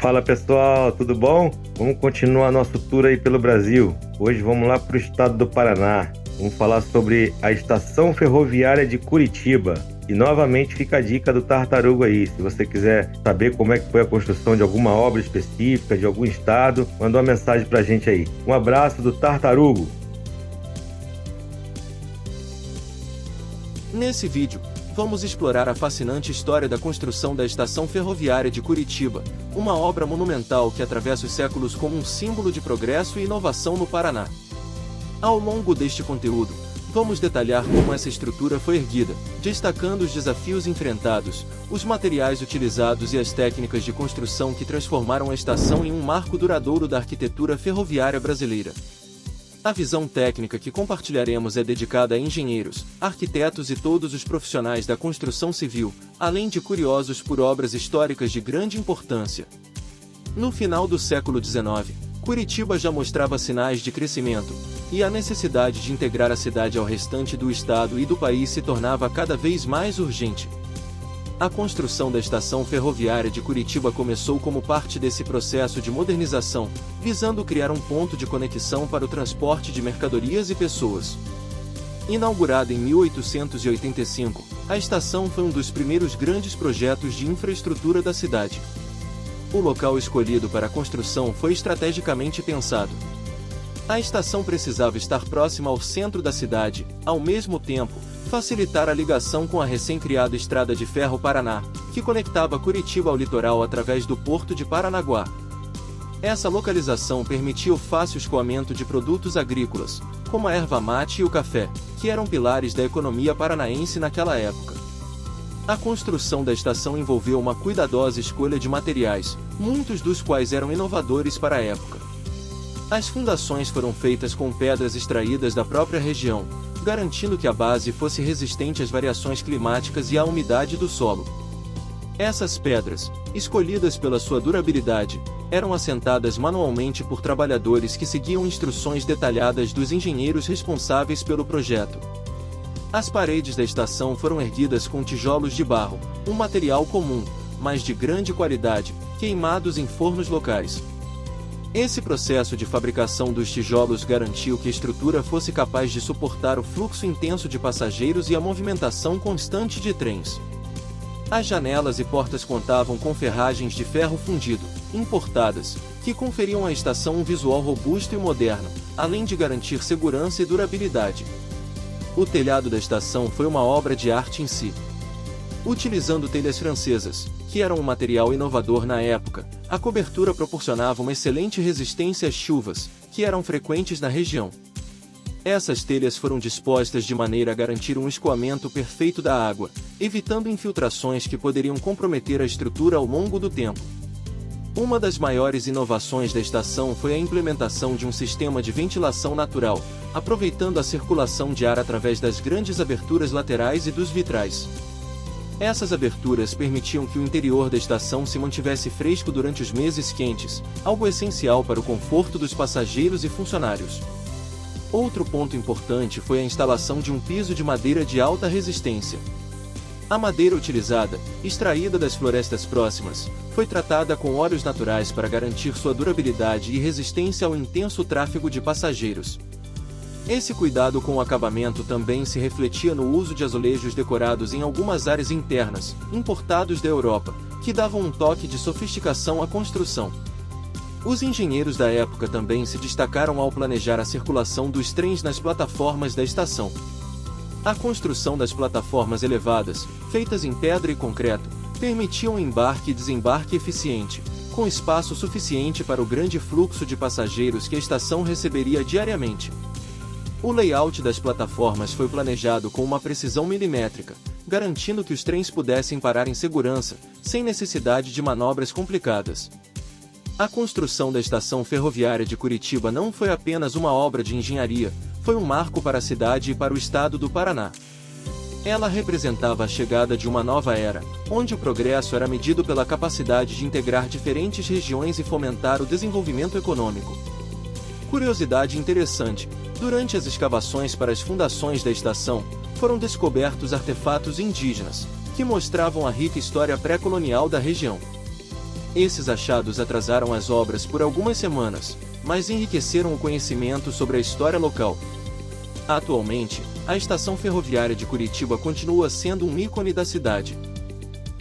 Fala pessoal, tudo bom? Vamos continuar nosso tour aí pelo Brasil. Hoje vamos lá para o estado do Paraná. Vamos falar sobre a Estação Ferroviária de Curitiba. E novamente fica a dica do Tartarugo aí. Se você quiser saber como é que foi a construção de alguma obra específica, de algum estado, manda uma mensagem pra gente aí. Um abraço do Tartarugo. Nesse vídeo, vamos explorar a fascinante história da construção da Estação Ferroviária de Curitiba, uma obra monumental que atravessa os séculos como um símbolo de progresso e inovação no Paraná. Ao longo deste conteúdo, vamos detalhar como essa estrutura foi erguida, destacando os desafios enfrentados, os materiais utilizados e as técnicas de construção que transformaram a estação em um marco duradouro da arquitetura ferroviária brasileira. A visão técnica que compartilharemos é dedicada a engenheiros, arquitetos e todos os profissionais da construção civil, além de curiosos por obras históricas de grande importância. No final do século XIX, Curitiba já mostrava sinais de crescimento, e a necessidade de integrar a cidade ao restante do estado e do país se tornava cada vez mais urgente. A construção da Estação Ferroviária de Curitiba começou como parte desse processo de modernização, visando criar um ponto de conexão para o transporte de mercadorias e pessoas. Inaugurada em 1885, a estação foi um dos primeiros grandes projetos de infraestrutura da cidade. O local escolhido para a construção foi estrategicamente pensado. A estação precisava estar próxima ao centro da cidade, ao mesmo tempo, facilitar a ligação com a recém-criada Estrada de Ferro Paraná, que conectava Curitiba ao litoral através do Porto de Paranaguá. Essa localização permitia o fácil escoamento de produtos agrícolas, como a erva mate e o café, que eram pilares da economia paranaense naquela época. A construção da estação envolveu uma cuidadosa escolha de materiais, muitos dos quais eram inovadores para a época. As fundações foram feitas com pedras extraídas da própria região, garantindo que a base fosse resistente às variações climáticas e à umidade do solo. Essas pedras, escolhidas pela sua durabilidade, eram assentadas manualmente por trabalhadores que seguiam instruções detalhadas dos engenheiros responsáveis pelo projeto. As paredes da estação foram erguidas com tijolos de barro, um material comum, mas de grande qualidade, queimados em fornos locais. Esse processo de fabricação dos tijolos garantiu que a estrutura fosse capaz de suportar o fluxo intenso de passageiros e a movimentação constante de trens. As janelas e portas contavam com ferragens de ferro fundido, importadas, que conferiam à estação um visual robusto e moderno, além de garantir segurança e durabilidade. O telhado da estação foi uma obra de arte em si. Utilizando telhas francesas, que eram um material inovador na época, a cobertura proporcionava uma excelente resistência às chuvas, que eram frequentes na região. Essas telhas foram dispostas de maneira a garantir um escoamento perfeito da água, evitando infiltrações que poderiam comprometer a estrutura ao longo do tempo. Uma das maiores inovações da estação foi a implementação de um sistema de ventilação natural, aproveitando a circulação de ar através das grandes aberturas laterais e dos vitrais. Essas aberturas permitiam que o interior da estação se mantivesse fresco durante os meses quentes, algo essencial para o conforto dos passageiros e funcionários. Outro ponto importante foi a instalação de um piso de madeira de alta resistência. A madeira utilizada, extraída das florestas próximas, foi tratada com óleos naturais para garantir sua durabilidade e resistência ao intenso tráfego de passageiros. Esse cuidado com o acabamento também se refletia no uso de azulejos decorados em algumas áreas internas, importados da Europa, que davam um toque de sofisticação à construção. Os engenheiros da época também se destacaram ao planejar a circulação dos trens nas plataformas da estação. A construção das plataformas elevadas, feitas em pedra e concreto, permitia um embarque e desembarque eficiente, com espaço suficiente para o grande fluxo de passageiros que a estação receberia diariamente. O layout das plataformas foi planejado com uma precisão milimétrica, garantindo que os trens pudessem parar em segurança, sem necessidade de manobras complicadas. A construção da Estação Ferroviária de Curitiba não foi apenas uma obra de engenharia, foi um marco para a cidade e para o estado do Paraná. Ela representava a chegada de uma nova era, onde o progresso era medido pela capacidade de integrar diferentes regiões e fomentar o desenvolvimento econômico. Curiosidade interessante: durante as escavações para as fundações da estação, foram descobertos artefatos indígenas, que mostravam a rica história pré-colonial da região. Esses achados atrasaram as obras por algumas semanas, mas enriqueceram o conhecimento sobre a história local. Atualmente, a estação ferroviária de Curitiba continua sendo um ícone da cidade.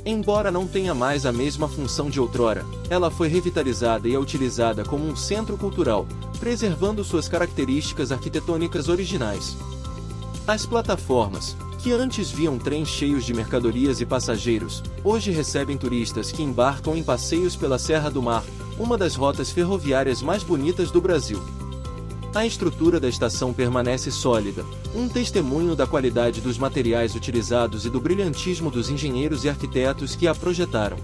Embora não tenha mais a mesma função de outrora, ela foi revitalizada e é utilizada como um centro cultural, preservando suas características arquitetônicas originais. As plataformas, que antes viam trens cheios de mercadorias e passageiros, hoje recebem turistas que embarcam em passeios pela Serra do Mar, uma das rotas ferroviárias mais bonitas do Brasil. A estrutura da estação permanece sólida, um testemunho da qualidade dos materiais utilizados e do brilhantismo dos engenheiros e arquitetos que a projetaram.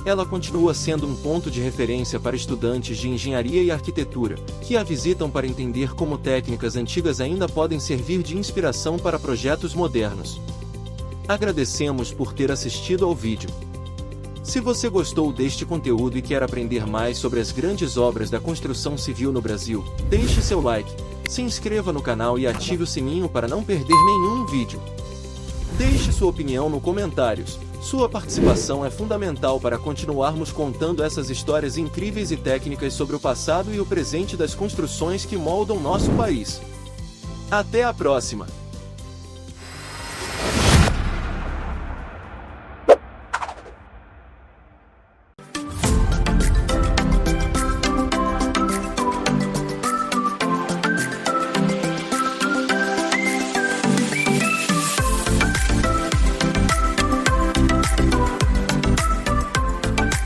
Ela continua sendo um ponto de referência para estudantes de engenharia e arquitetura, que a visitam para entender como técnicas antigas ainda podem servir de inspiração para projetos modernos. Agradecemos por ter assistido ao vídeo. Se você gostou deste conteúdo e quer aprender mais sobre as grandes obras da construção civil no Brasil, deixe seu like, se inscreva no canal e ative o sininho para não perder nenhum vídeo. Deixe sua opinião nos comentários. Sua participação é fundamental para continuarmos contando essas histórias incríveis e técnicas sobre o passado e o presente das construções que moldam nosso país. Até a próxima!